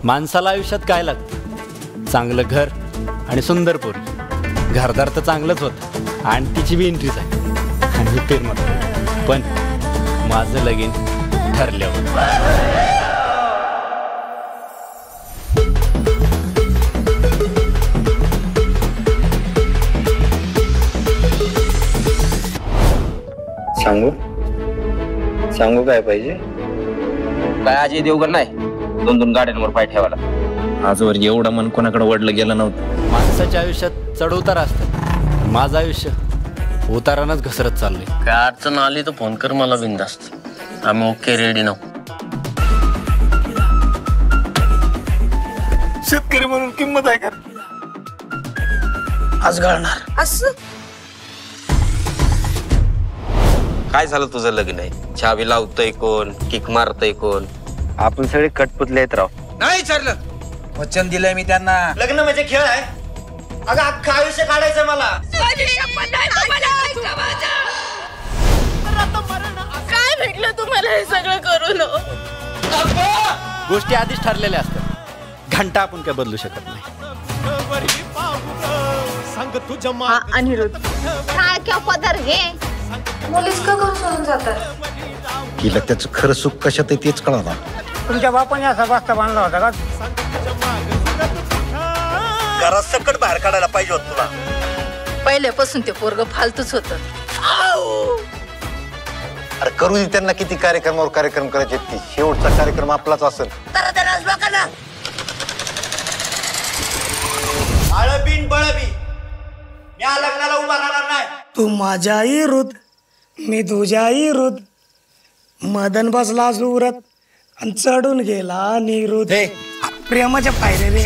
माणसाला आयुष्यात काय लागतं? चांगलं घर आणि सुंदर पोरी. घरदार तर चांगलंच होतं आणि तिची बी एंट्रीच आहे आणि मी पेर म्हणतो. पण माझं लगीन ठरल्यावर. सांगू काय पाहिजे? काय अजय देवगण नाही 2-2 गाड्यांवर पाय ठेवायला. आजवर एवढं मन कोणाकडे वडलं गेलं नव्हतं. माणसाच्या आयुष्यात चढ उतार असतात. माझं आयुष्य उतारानच घसरत चाललंय. काय अडचण आली तर फोन कर मला बिंदास्त. आम्ही ओके रेडी ना. शेतकरी म्हणून किंमत आहे का? आज घालणार असं काय झालं तुझं लग्न आहे? चावी लावतोय कोण? किक मारतोय कोण? आपण सगळे कटपुतले आहेत राव. नाही विचारलं. वचन दिलंय मी त्यांना. लग्न म्हणजे खेळ आहे. अगं अख्खं आयुष्य काढायचं मला. काय भेटलं तुम्हाला हे सगळं करून? गोष्टी आधीच ठरलेल्या असतात. घंटा आपण काय बदलू शकत नाही. अनिरुद्ध पदर घे. मुलीच का करून सोडून जातात? तिला त्याचं खरं सुख कशात आहे तेच कळणार. तुमच्या बापाने असा वास्ता बांधला होता का? घरात सकट बाहेर काढायला पाहिजे होत तुला. पहिल्यापासून ते पोरग फालतूच होत. अरे करू दे त्यांना. किती कार्यक्रमावर कार्यक्रम करायचे. ती शेवटचा कार्यक्रम आपलाच असेल. आळबीन बळबी या लग्नाला उभा राहणार नाही. तू माझ्याही रुद मी तुझ्याही रुद. मदन बसला सुरत आणि चढून गेला निरुद. प्रेमाच्या पायरे रे.